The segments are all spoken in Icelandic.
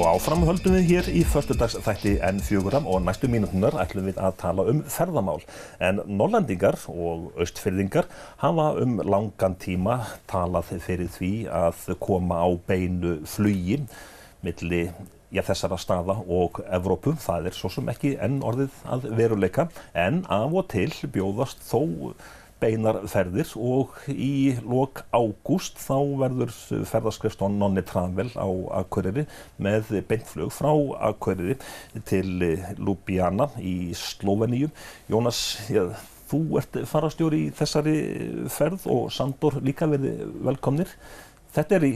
áfram höldum við hér í föstudagsþætti N4 og næstu mínúturnar ætlum við að tala ferðamál. En Norrlendingar og Austfirðingar hafa langan tíma talað fyrir því að koma á beinu flugi milli þessara staða og Evrópu. Það svo sem ekki enn orðið að veruleika, en af og til bjóðast þó beinar ferðir og í lok ágúst þá verður ferðaskrifstofan Nonni Travel á Akureyri með beintflug frá Akureyri til Ljubljana í Slóveníu. Jónas, þú ert fararstjóri í þessari ferð og Sandor líka, verið velkomnir. Þetta í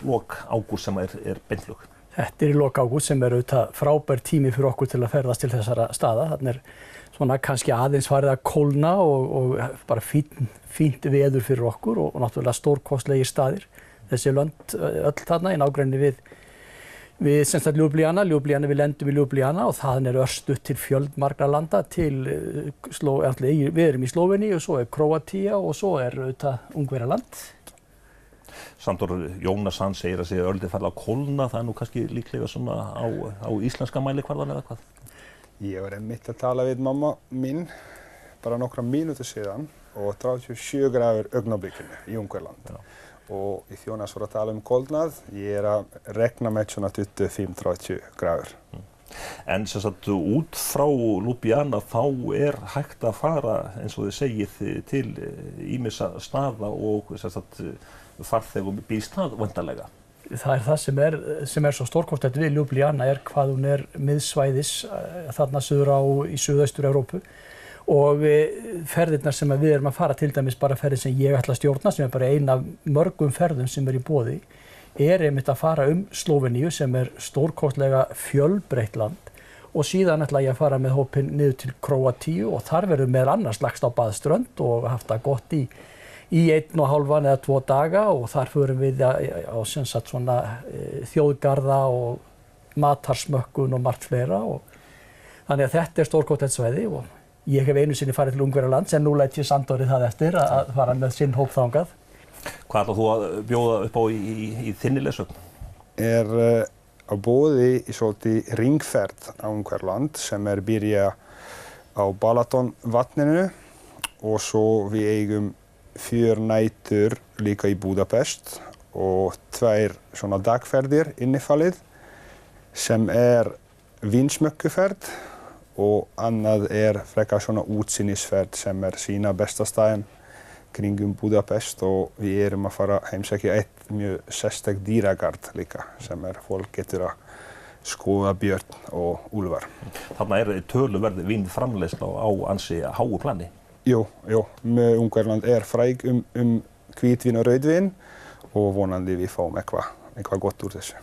lok ágúst sem beintflug. Þetta í lok ágúst sem auðvitað frábær tími fyrir okkur til að ferðast til þessara staða. Þarna svona kannski aðeins farið að kólna og bara fínt veður fyrir okkur og náttúrulega stórkostlegir staðir. Þessi lönd öll þarna í nágrenni við semst að Ljubljana, við lendum í Ljubljana og þaðan örstutt til fjöldmargra landa til við erum í Slóveníu og svo Króatía og svo auðvitað Ungverjaland. Sandor, Jónas hann segir að segja öldið farið að kólna, það nú kannski líklega svona á íslenska mælikvarðan eða hvað? Ég var einmitt að tala við mamma mín bara nokkra mínútur síðan og 37 gráður augnablikinu í Ungverjaland. Og í Jónas var að tala kólnað, ég að rekna með svona 25-30 gráður. En sem sagt út frá Ljubljana þá hægt að fara, eins og þið segið, til ýmissa staða og sem sagt farþegum bílstað væntanlega. Það það sem svo stórkostlegt við Ljubljana hvað hún miðsvæðis þarna í suðaustur Evrópu og ferðirnar sem við erum að fara, til dæmis bara ferðin sem ég ætla að stjórna, sem bara ein af mörgum ferðum sem í boði, einmitt að fara Slóveníu sem stórkostlega fjölbreytt land og síðan ætla ég að fara með hópinn niður til Króatíu og þar verður meðal annars lagst á baðströnd og haft það gott í 1,5 eða 2 daga og þar förum við á sem sagt svona þjóðgarða og matarsmökkun og margt fleira og þannig að þetta stórkostlegt svæði og ég hef einu sinni farið til Ungverjalands en nú læt ég Sandori það eftir að fara með sinn hóp þangað. Hvað ætlar þú að bjóða upp á í þinni leiðsögn? Á boði í svolítið ringferð á Ungverjaland sem byrja á Balatonvatninu og svo við eigum 4 nætur líka í Budapest og 2 svona dagferðir innifalið sem vinsmökkuferð og annað frekar svona útsýnisferð sem sína besta staðinn kringum Budapest og við erum að fara heimsækja eitt mjög sérstakt dýragarð líka sem fólk getur að skoða björn og úlfar. Þarna töluverð vínframleiðsla á ansi háu plani. Jú, Ungverjaland fræg hvítvín og rauðvín og vonandi við fáum eitthvað gott úr þessu.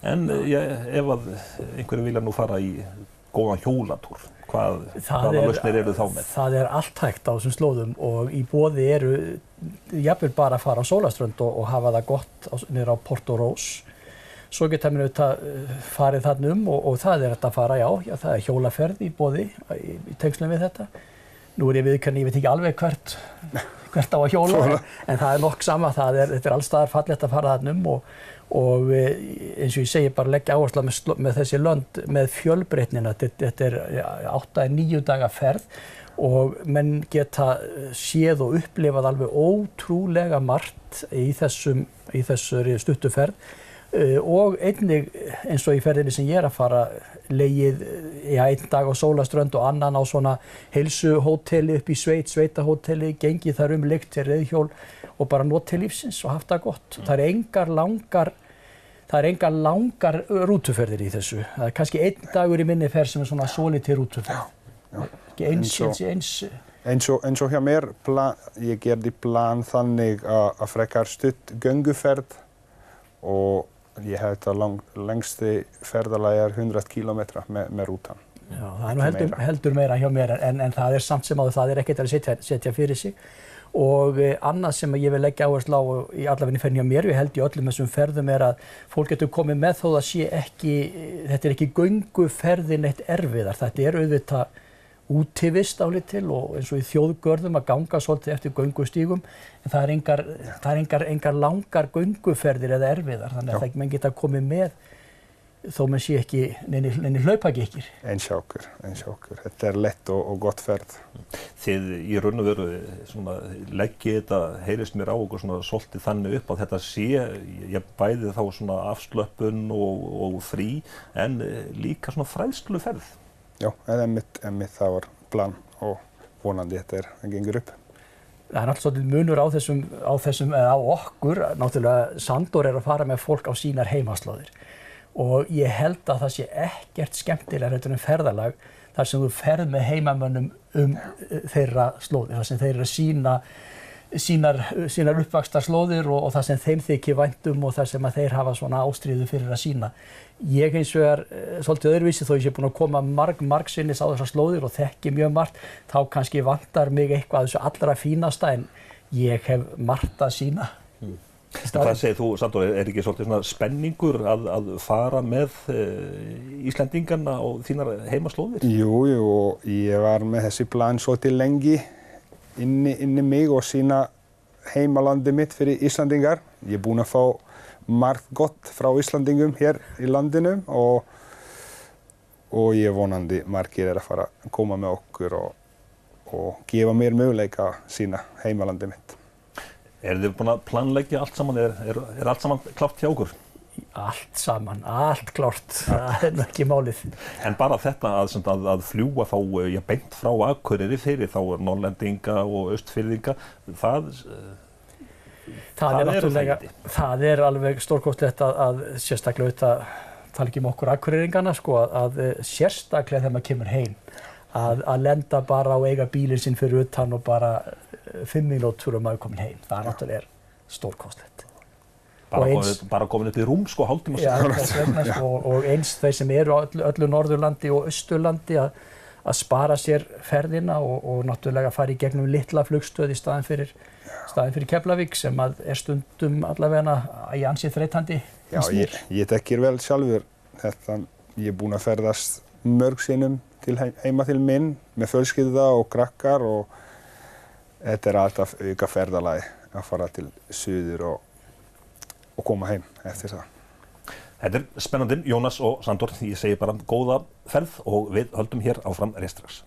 En ef að einhverju vilja nú fara í góðan hjólatúr, hvaða lausnir eru þá með? Það allt hægt á þessum slóðum og í boði jafnvel bara að fara á Sólaströnd og hafa það gott niður á Porto Rós. Svo geta mér auðvitað farið þarna og það þetta að fara, það hjólaferð í boði í tengslum við þetta. Nú ég viðurkenni, ég veit ekki alveg hvert á að hjóla, en það nokk sama, þetta alls staðar fallegt að fara þarna og eins og ég segi bara leggja áherslu með þessi lönd með fjölbreytnina, þetta 8-9 daga ferð og menn geta séð og upplifað alveg ótrúlega margt í þessari stuttu ferð og einnig eins og í ferðinni sem ég að fara legið 1 dag á Sólaströnd og annan á svona heilsuhóteli upp í sveitahóteli, gengið þar leigt til reiðhjól og bara notið lífsins og haft það gott. Það engar langar rútuferðir í þessu. Það kannski 1 dagur í minni ferð sem svona svolítið rútuferð. Ekki eins og hjá mér, ég gerði plan þannig að frekar stutt gönguferð og ég hef þetta lengsti ferðalagi 100 kilometra með rútan. Já, það nú heldur meira hjá mér en það samt sem áður, það ekkert að setja fyrir sig. Og annað sem ég vil leggja áherslu á í allavegni ferðin hjá mér, ég held í öllum þessum ferðum að fólk getur komið með þó það sé ekki, þetta ekki gönguferðin eitt erfiðar, þetta auðvitað útivist álítil og eins og í þjóðgörðum að ganga svolítið eftir göngustígum en það engar langar gönguferðir eða erfiðar þannig að menn geta komið með þó menn sé ekki neini hlaupagikir. Eins hjá okkur. Þetta lett og gott ferð. Þið í raun og veru svona leggið þetta, heyrist mér á okkur svona svolítið þannig upp að þetta sé, bæði þá svona afslöppun og frí, en líka svona fræðsluferð. Já, einmitt það var plan og vonandi þetta gengur upp. Það er alltaf svolítið munur á þessum á okkur, náttúrulega Sandor að fara með fólk á sínar heimaslóðir og ég held að það sé ekkert skemmtilega en ferðalag þar sem þú ferð með heimamönnum þeirra slóðir, þar sem þeir eru að sínar uppvaxta slóðir og það sem þeim þykir vænt og það sem að þeir hafa svona ástríðu fyrir að sína. Ég hins vegar svolítið öðruvísi þó ég sé búin að koma margsinnis á þessar slóðir og þekki mjög margt, þá kannski vantar mig eitthvað þessu allra fínasta en ég hef margt að sína. Hvað segir þú, Sandor, ekki svolítið svona spenningur að fara með Íslendingarna á þínar heimaslóðir? Jú, og ég var með þessi plan svolítið lengi inni mig og sína heimalandi mitt fyrir Íslandingar. Ég er búinn að fá margt gott frá Íslandingum hér í landinu og ég vonandi margir að fara að koma með okkur og gefa mér möguleika að sína heimalandi mitt. Þið búin að planleggja allt saman? Er allt saman klárt hjá okkur? Allt saman, allt klárt, það er ekki málið. En bara þetta að fljúga þá beint frá Akureyri fyrir þá Norðlendinga og Austfirðinga, það er alveg stórkostlegt að sérstaklega auðvitað, tala ekki okkur Akureyringana, að sérstaklega þegar maður kemur heim, að lenda bara og eiga bílinn sinn fyrir utan og bara 5 mínútur maður komin heim. Það náttúrulega stórkostlegt. Bara komin upp í rúm, hálftíma síðan. Og eins þeir sem eru á öllu Norðurlandi og Austurlandi að spara sér ferðina og náttúrulega fara í gegnum litla flugstöð í staðinn fyrir Keflavík sem er stundum allavega í ansið þreytandi. Já, ég þekkir vel sjálfur þetta. Ég er búinn að ferðast mörg sinnum heima til minn með fjölskylda og krakkar og þetta alltaf auka ferðalagi að fara til suður og koma heim eftir það. Þetta spennandi, Jónas og Sandor. Ég segi bara góða ferð og við höldum hér áfram rétt strax.